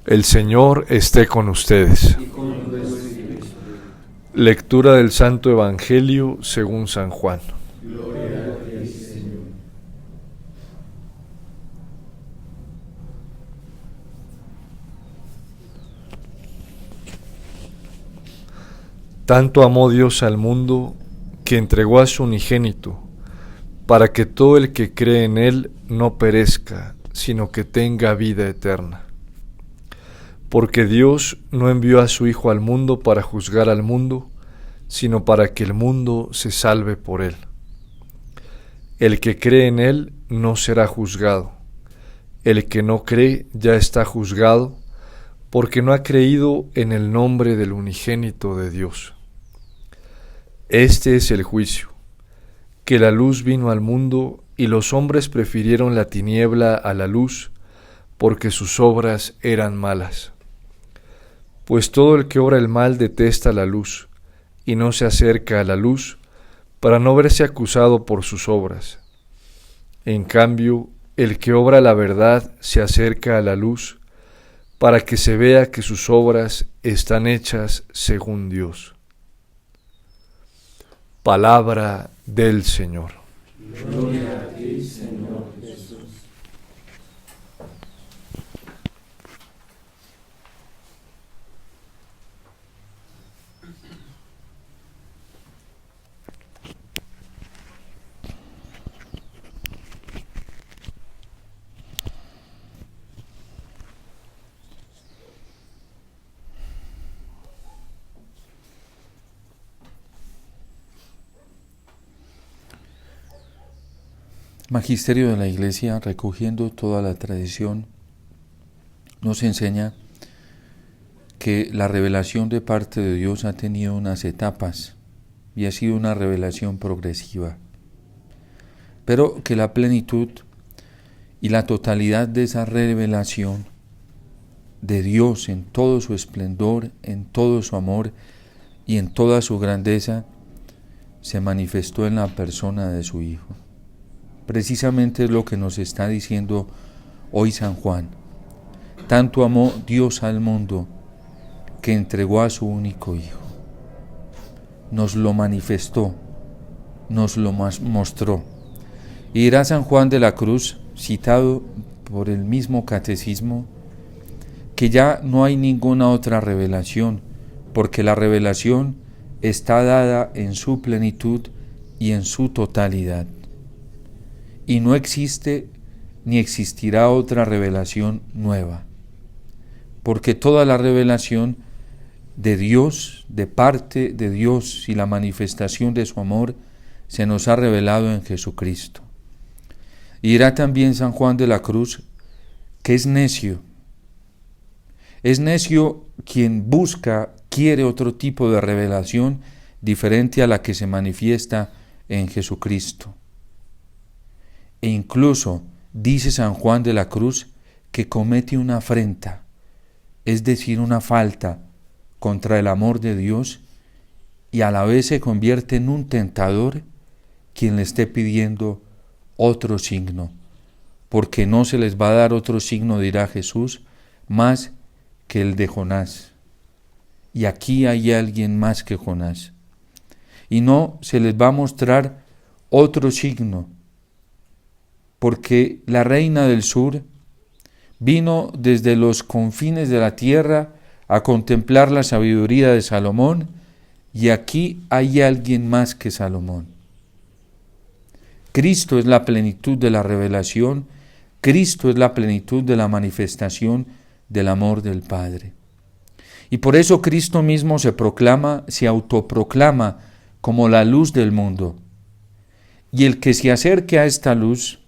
El Señor esté con ustedes. Lectura del Santo Evangelio según San Juan. Gloria a ti, Señor. Tanto amó Dios al mundo que entregó a su unigénito, para que todo el que cree en Él no perezca, sino que tenga vida eterna. Porque Dios no envió a su Hijo al mundo para juzgar al mundo, sino para que el mundo se salve por Él. El que cree en Él no será juzgado. El que no cree ya está juzgado, porque no ha creído en el nombre del unigénito de Dios. Este es el juicio, que la luz vino al mundo y los hombres prefirieron la tiniebla a la luz, porque sus obras eran malas. Pues todo el que obra el mal detesta la luz, y no se acerca a la luz, para no verse acusado por sus obras. En cambio, el que obra la verdad se acerca a la luz, para que se vea que sus obras están hechas según Dios. Palabra del Señor. Gloria a ti, Señor Jesús. Magisterio de la Iglesia, recogiendo toda la tradición, nos enseña que la revelación de parte de Dios ha tenido unas etapas y ha sido una revelación progresiva, pero que la plenitud y la totalidad de esa revelación de Dios en todo su esplendor, en todo su amor y en toda su grandeza se manifestó en la persona de su Hijo. Precisamente es lo que nos está diciendo hoy San Juan. Tanto amó Dios al mundo que entregó a su único Hijo. Nos lo manifestó, nos lo mostró. Y dirá San Juan de la Cruz, citado por el mismo catecismo, que ya no hay ninguna otra revelación, porque la revelación está dada en su plenitud y en su totalidad. Y no existe ni existirá otra revelación nueva, porque toda la revelación de Dios, de parte de Dios y la manifestación de su amor, se nos ha revelado en Jesucristo. Y dirá también San Juan de la Cruz que es necio quien quiere otro tipo de revelación diferente a la que se manifiesta en Jesucristo. E incluso dice San Juan de la Cruz que comete una afrenta, es decir, una falta contra el amor de Dios, y a la vez se convierte en un tentador quien le esté pidiendo otro signo, porque no se les va a dar otro signo, dirá Jesús, más que el de Jonás. Y aquí hay alguien más que Jonás. Y no se les va a mostrar otro signo, porque la reina del sur vino desde los confines de la tierra a contemplar la sabiduría de Salomón, y aquí hay alguien más que Salomón. Cristo es la plenitud de la revelación, Cristo es la plenitud de la manifestación del amor del Padre. Y por eso Cristo mismo se autoproclama como la luz del mundo. Y el que se acerque a esta luz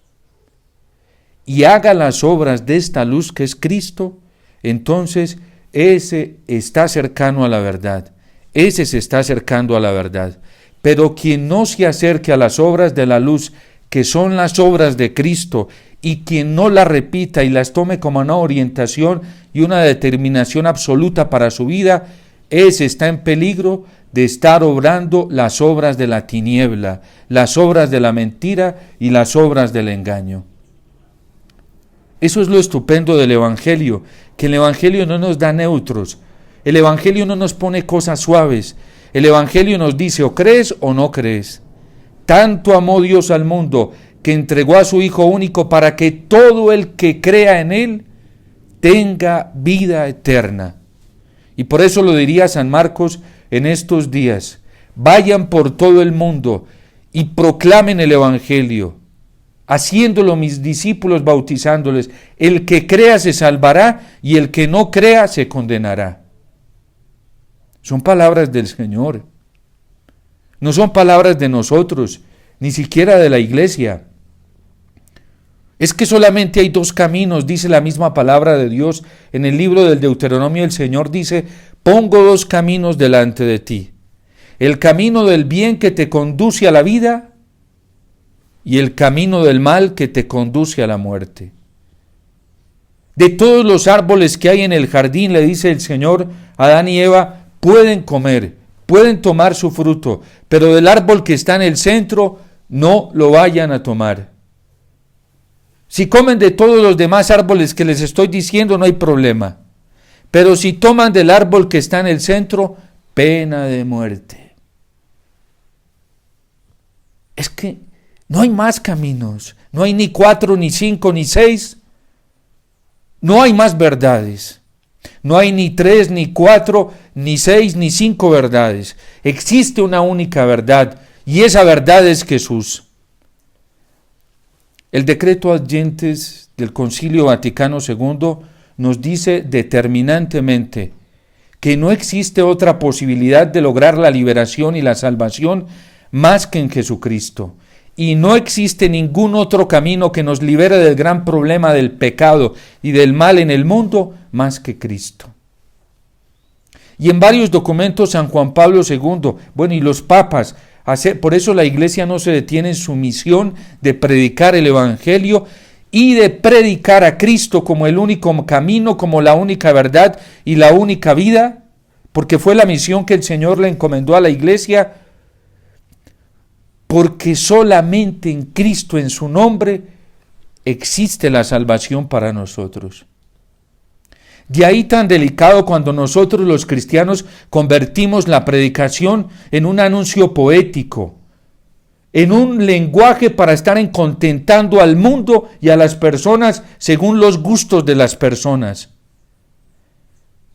y haga las obras de esta luz que es Cristo, entonces ese está cercano a la verdad, ese se está acercando a la verdad. Pero quien no se acerque a las obras de la luz, que son las obras de Cristo, y quien no las repita y las tome como una orientación y una determinación absoluta para su vida, ese está en peligro de estar obrando las obras de la tiniebla, las obras de la mentira y las obras del engaño. Eso es lo estupendo del Evangelio, que el Evangelio no nos da neutros. El Evangelio no nos pone cosas suaves. El Evangelio nos dice o crees o no crees. Tanto amó Dios al mundo que entregó a su Hijo único para que todo el que crea en Él tenga vida eterna. Y por eso lo diría San Marcos en estos días: vayan por todo el mundo y proclamen el Evangelio, haciéndolo mis discípulos, bautizándoles. El que crea se salvará y el que no crea se condenará. Son palabras del Señor. No son palabras de nosotros, ni siquiera de la iglesia. Es que solamente hay dos caminos, dice la misma palabra de Dios. En el libro del Deuteronomio el Señor dice: pongo dos caminos delante de ti. El camino del bien que te conduce a la vida y el camino del mal que te conduce a la muerte. De todos los árboles que hay en el jardín, le dice el Señor a Adán y Eva, pueden comer, pueden tomar su fruto, pero del árbol que está en el centro no lo vayan a tomar. Si comen de todos los demás árboles que les estoy diciendo, no hay problema. Pero si toman del árbol que está en el centro, pena de muerte. Es que no hay más caminos, no hay ni 4, ni 5, ni 6. No hay más verdades. No hay ni 3, ni 4, ni 6, ni 5 verdades. Existe una única verdad, y esa verdad es Jesús. El decreto Adyentes del Concilio Vaticano II nos dice determinantemente que no existe otra posibilidad de lograr la liberación y la salvación más que en Jesucristo. Y no existe ningún otro camino que nos libere del gran problema del pecado y del mal en el mundo más que Cristo. Y en varios documentos San Juan Pablo II, y los papas, por eso la Iglesia no se detiene en su misión de predicar el Evangelio y de predicar a Cristo como el único camino, como la única verdad y la única vida, porque fue la misión que el Señor le encomendó a la Iglesia, porque solamente en Cristo, en su nombre, existe la salvación para nosotros. De ahí tan delicado cuando nosotros los cristianos convertimos la predicación en un anuncio poético, en un lenguaje para estar contentando al mundo y a las personas según los gustos de las personas.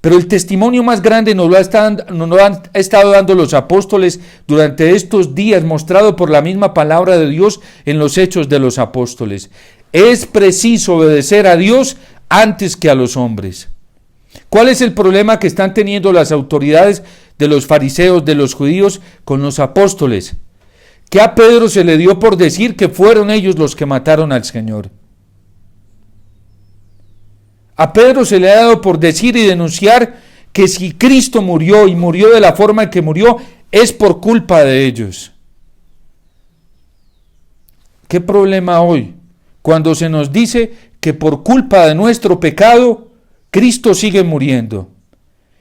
Pero el testimonio más grande nos lo han estado dando los apóstoles durante estos días, mostrado por la misma palabra de Dios en los Hechos de los Apóstoles. Es preciso obedecer a Dios antes que a los hombres. ¿Cuál es el problema que están teniendo las autoridades de los fariseos, de los judíos, con los apóstoles? Que a Pedro se le dio por decir que fueron ellos los que mataron al Señor. A Pedro se le ha dado por decir y denunciar que si Cristo murió y murió de la forma en que murió, es por culpa de ellos. ¿Qué problema hoy cuando se nos dice que por culpa de nuestro pecado, Cristo sigue muriendo?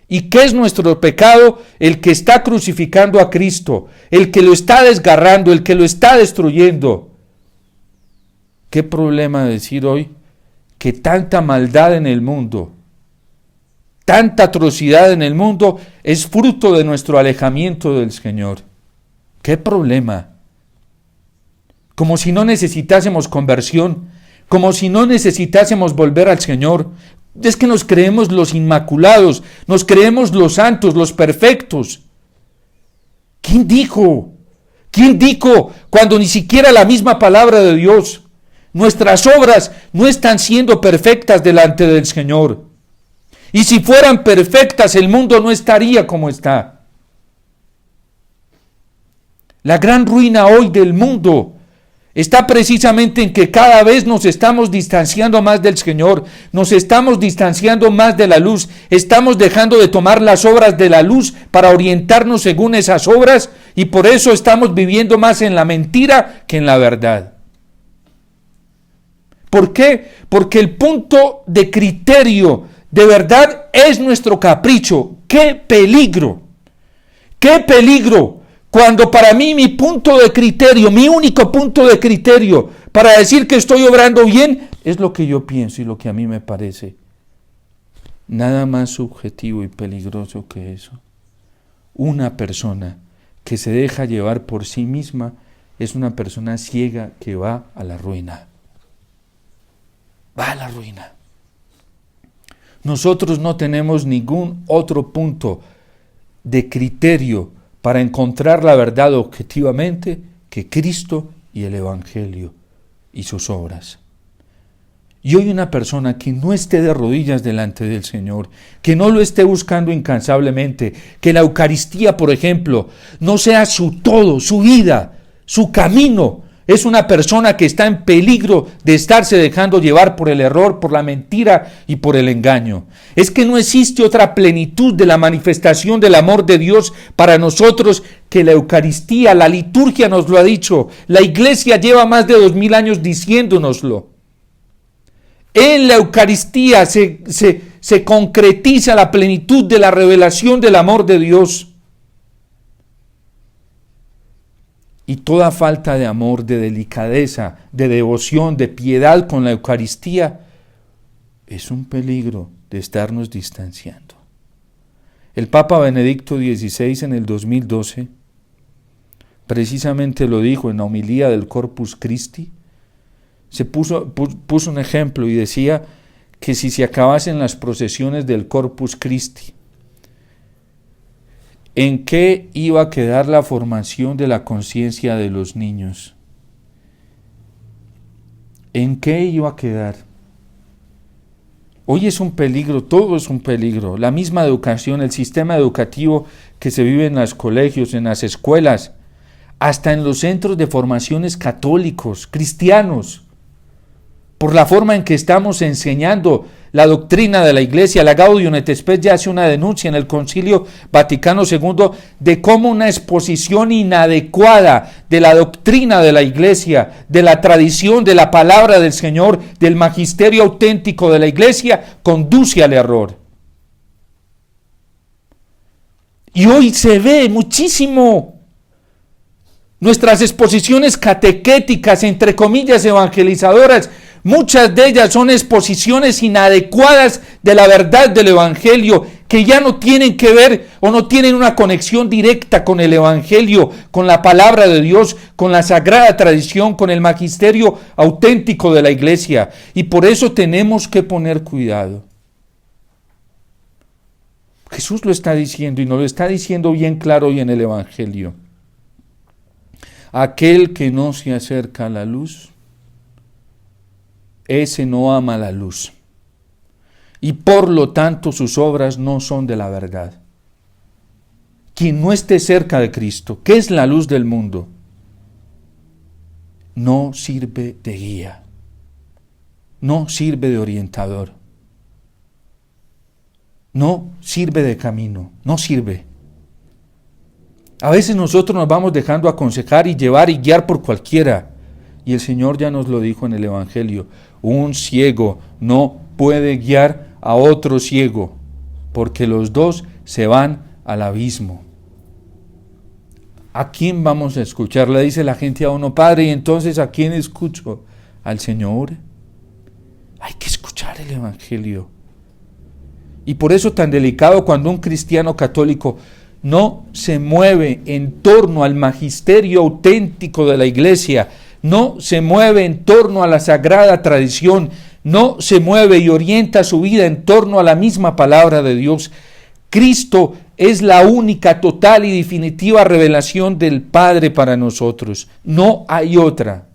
¿Y qué es nuestro pecado? El que está crucificando a Cristo, el que lo está desgarrando, el que lo está destruyendo. ¿Qué problema decir hoy que tanta maldad en el mundo, tanta atrocidad en el mundo es fruto de nuestro alejamiento del Señor? ¿Qué problema? Como si no necesitásemos conversión, como si no necesitásemos volver al Señor. Es que nos creemos los inmaculados, nos creemos los santos, los perfectos. ¿Quién dijo? ¿Quién dijo cuando ni siquiera la misma palabra de Dios? Nuestras obras no están siendo perfectas delante del Señor. Y si fueran perfectas, el mundo no estaría como está. La gran ruina hoy del mundo está precisamente en que cada vez nos estamos distanciando más del Señor, nos estamos distanciando más de la luz, estamos dejando de tomar las obras de la luz para orientarnos según esas obras, y por eso estamos viviendo más en la mentira que en la verdad. ¿Por qué? Porque el punto de criterio de verdad es nuestro capricho. ¡Qué peligro! ¡Qué peligro! Cuando para mí mi punto de criterio, mi único punto de criterio para decir que estoy obrando bien, es lo que yo pienso y lo que a mí me parece. Nada más subjetivo y peligroso que eso. Una persona que se deja llevar por sí misma es una persona ciega que va a la ruina. Va a la ruina. Nosotros no tenemos ningún otro punto de criterio para encontrar la verdad objetivamente que Cristo y el Evangelio y sus obras. Y hoy una persona que no esté de rodillas delante del Señor, que no lo esté buscando incansablemente, que la Eucaristía, por ejemplo, no sea su todo, su vida, su camino, es una persona que está en peligro de estarse dejando llevar por el error, por la mentira y por el engaño. Es que no existe otra plenitud de la manifestación del amor de Dios para nosotros que la Eucaristía. La liturgia nos lo ha dicho, la Iglesia lleva más de 2000 años diciéndonoslo. En la Eucaristía se concretiza la plenitud de la revelación del amor de Dios. Y toda falta de amor, de delicadeza, de devoción, de piedad con la Eucaristía es un peligro de estarnos distanciando. El Papa Benedicto XVI en el 2012 precisamente lo dijo en la homilía del Corpus Christi. Se puso un ejemplo y decía que si se acabasen las procesiones del Corpus Christi, ¿en qué iba a quedar la formación de la conciencia de los niños? ¿En qué iba a quedar? Hoy es un peligro, todo es un peligro. La misma educación, el sistema educativo que se vive en los colegios, en las escuelas, hasta en los centros de formaciones católicos, cristianos, por la forma en que estamos enseñando la doctrina de la Iglesia. La Gaudium et Spes ya hace una denuncia en el Concilio Vaticano II de cómo una exposición inadecuada de la doctrina de la Iglesia, de la tradición, de la palabra del Señor, del magisterio auténtico de la Iglesia, conduce al error. Y hoy se ve muchísimo nuestras exposiciones catequéticas, entre comillas, evangelizadoras. Muchas de ellas son exposiciones inadecuadas de la verdad del Evangelio, que ya no tienen que ver o no tienen una conexión directa con el Evangelio, con la palabra de Dios, con la sagrada tradición, con el magisterio auténtico de la Iglesia. Y por eso tenemos que poner cuidado. Jesús lo está diciendo y nos lo está diciendo bien claro hoy en el Evangelio. Aquel que no se acerca a la luz, ese no ama la luz, y por lo tanto sus obras no son de la verdad. Quien no esté cerca de Cristo, que es la luz del mundo, no sirve de guía, no sirve de orientador, no sirve de camino, no sirve. A veces nosotros nos vamos dejando aconsejar y llevar y guiar por cualquiera. Y el Señor ya nos lo dijo en el Evangelio. Un ciego no puede guiar a otro ciego, porque los dos se van al abismo. ¿A quién vamos a escuchar? Le dice la gente a uno: Padre, ¿y entonces a quién escucho? ¿Al Señor? Hay que escuchar el Evangelio. Y por eso tan delicado cuando un cristiano católico no se mueve en torno al magisterio auténtico de la Iglesia, no se mueve en torno a la sagrada tradición, no se mueve y orienta su vida en torno a la misma palabra de Dios. Cristo es la única, total y definitiva revelación del Padre para nosotros. No hay otra.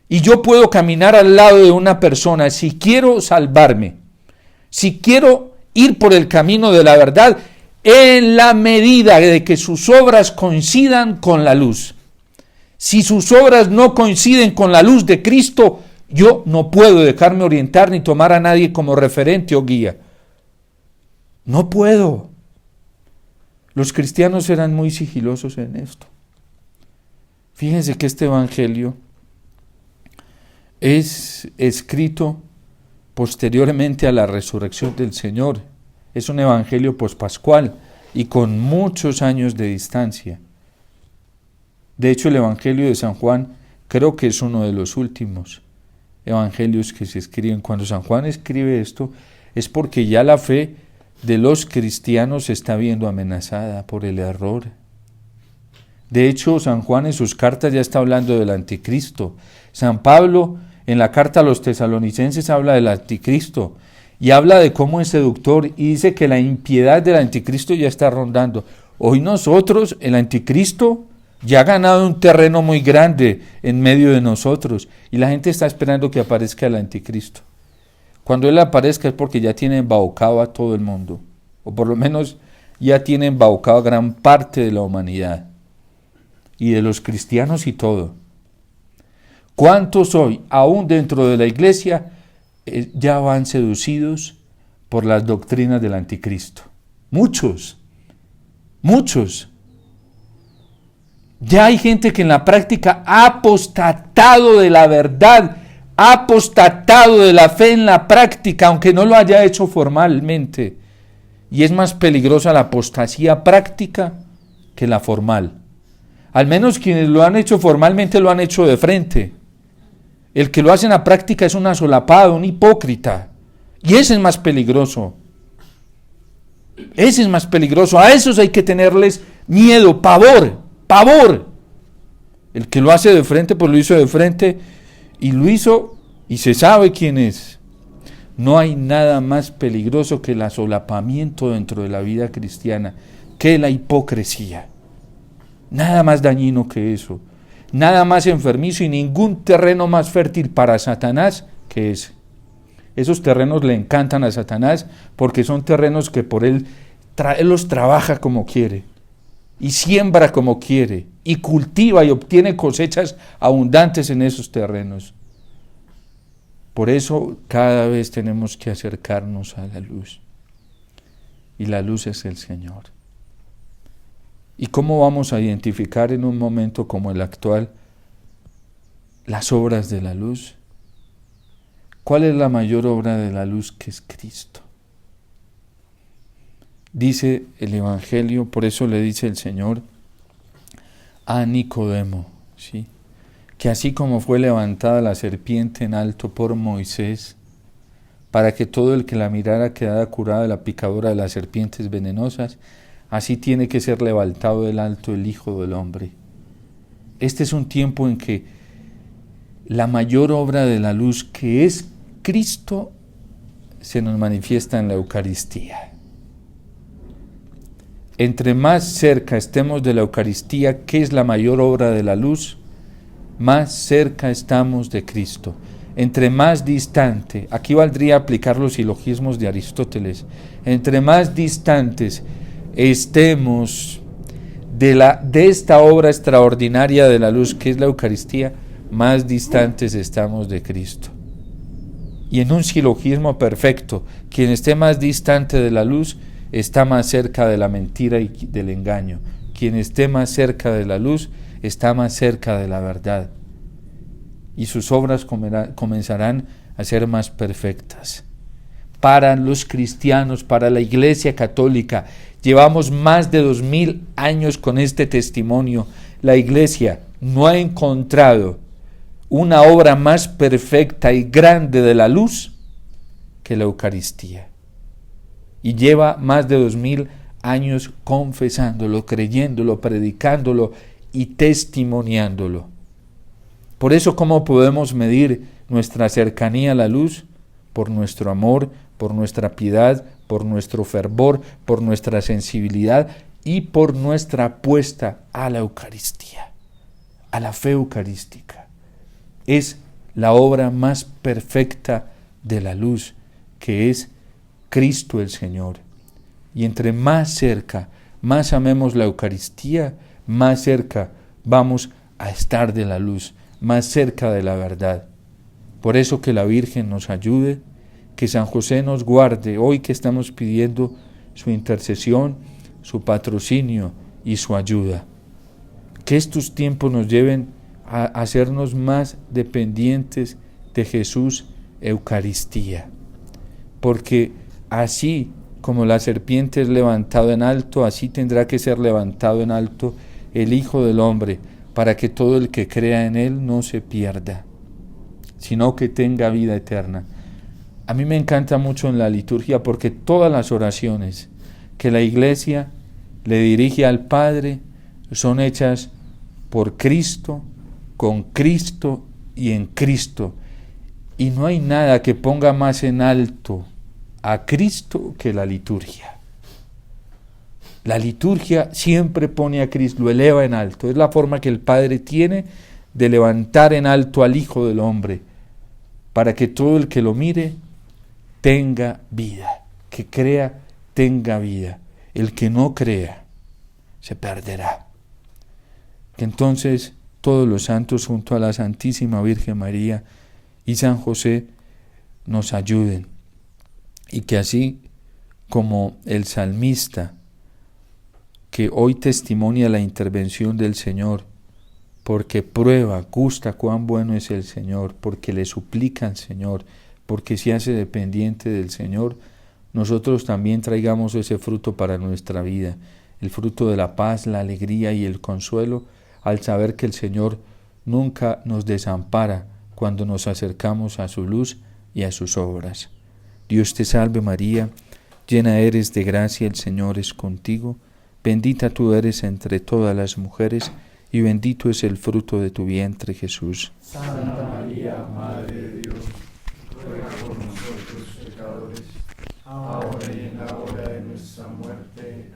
Y yo puedo caminar al lado de una persona, si quiero salvarme, si quiero ir por el camino de la verdad, en la medida de que sus obras coincidan con la luz. Si sus obras no coinciden con la luz de Cristo, yo no puedo dejarme orientar ni tomar a nadie como referente o guía. No puedo. Los cristianos eran muy sigilosos en esto. Fíjense que este evangelio es escrito posteriormente a la resurrección del Señor. Es un evangelio pospascual y con muchos años de distancia. De hecho, el Evangelio de San Juan creo que es uno de los últimos evangelios que se escriben. Cuando San Juan escribe esto, es porque ya la fe de los cristianos se está viendo amenazada por el error. De hecho, San Juan en sus cartas ya está hablando del anticristo. San Pablo en la carta a los tesalonicenses habla del anticristo y habla de cómo es seductor y dice que la impiedad del anticristo ya está rondando. Hoy nosotros, el anticristo ya ha ganado un terreno muy grande en medio de nosotros y la gente está esperando que aparezca el anticristo. Cuando él aparezca es porque ya tiene embaucado a todo el mundo, o por lo menos ya tiene embaucado a gran parte de la humanidad y de los cristianos y todo. ¿Cuántos hoy, aún dentro de la iglesia, ya van seducidos por las doctrinas del anticristo? Muchos. Ya hay gente que en la práctica ha apostatado de la verdad, ha apostatado de la fe en la práctica, aunque no lo haya hecho formalmente. Y es más peligrosa la apostasía práctica que la formal. Al menos quienes lo han hecho formalmente lo han hecho de frente. El que lo hace en la práctica es un asolapado, un hipócrita. Y ese es más peligroso. Ese es más peligroso. A esos hay que tenerles miedo, pavor. El que lo hace de frente, pues lo hizo de frente y lo hizo y se sabe quién es. No hay nada más peligroso que el asolapamiento dentro de la vida cristiana, que la hipocresía. Nada más dañino que eso. Nada más enfermizo y ningún terreno más fértil para Satanás que ese. Esos terrenos le encantan a Satanás porque son terrenos que por él los trabaja como quiere. Y siembra como quiere, y cultiva y obtiene cosechas abundantes en esos terrenos. Por eso cada vez tenemos que acercarnos a la luz. Y la luz es el Señor. ¿Y cómo vamos a identificar en un momento como el actual las obras de la luz? ¿Cuál es la mayor obra de la luz? Que es Cristo. Dice el Evangelio, por eso le dice el Señor a Nicodemo, ¿sí?, que así como fue levantada la serpiente en alto por Moisés, para que todo el que la mirara quedara curado de la picadura de las serpientes venenosas, así tiene que ser levantado del alto el Hijo del Hombre. Este es un tiempo en que la mayor obra de la luz, que es Cristo, se nos manifiesta en la Eucaristía. Entre más cerca estemos de la Eucaristía, que es la mayor obra de la luz, más cerca estamos de Cristo. Entre más distante, aquí valdría aplicar los silogismos de Aristóteles, entre más distantes estemos de esta obra extraordinaria de la luz, que es la Eucaristía, más distantes estamos de Cristo. Y en un silogismo perfecto, quien esté más distante de la luz, está más cerca de la mentira y del engaño. Quien esté más cerca de la luz, está más cerca de la verdad. Y sus obras comenzarán a ser más perfectas. Para los cristianos, para la Iglesia Católica, llevamos más de 2000 años con este testimonio. La Iglesia no ha encontrado una obra más perfecta y grande de la luz que la Eucaristía. Y lleva más de 2000 años confesándolo, creyéndolo, predicándolo y testimoniándolo. Por eso, ¿cómo podemos medir nuestra cercanía a la luz? Por nuestro amor, por nuestra piedad, por nuestro fervor, por nuestra sensibilidad y por nuestra apuesta a la Eucaristía, a la fe eucarística. Es la obra más perfecta de la luz, que es Cristo el Señor. Y entre más cerca, más amemos la Eucaristía, más cerca vamos a estar de la luz, más cerca de la verdad. Por eso que la Virgen nos ayude, que San José nos guarde, hoy que estamos pidiendo su intercesión, su patrocinio y su ayuda. Que estos tiempos nos lleven a hacernos más dependientes de Jesús Eucaristía. Porque así como la serpiente es levantado en alto, así tendrá que ser levantado en alto el Hijo del Hombre, para que todo el que crea en Él no se pierda, sino que tenga vida eterna. A mí me encanta mucho en la liturgia porque todas las oraciones que la Iglesia le dirige al Padre son hechas por Cristo, con Cristo y en Cristo. Y no hay nada que ponga más en alto a Cristo que la liturgia. La liturgia siempre pone a Cristo, lo eleva en alto. Es la forma que el Padre tiene de levantar en alto al Hijo del Hombre, para que todo el que lo mire tenga vida, que crea tenga vida. El que no crea se perderá. Que entonces todos los santos junto a la Santísima Virgen María y San José nos ayuden, y que así como el salmista que hoy testimonia la intervención del Señor, porque prueba, gusta cuán bueno es el Señor, porque le suplica al Señor, porque se hace dependiente del Señor, nosotros también traigamos ese fruto para nuestra vida, el fruto de la paz, la alegría y el consuelo, al saber que el Señor nunca nos desampara cuando nos acercamos a su luz y a sus obras. Dios te salve María, llena eres de gracia, el Señor es contigo, bendita tú eres entre todas las mujeres, y bendito es el fruto de tu vientre, Jesús. Santa María, Madre de Dios, ruega por nosotros pecadores, ahora y en la hora de nuestra muerte.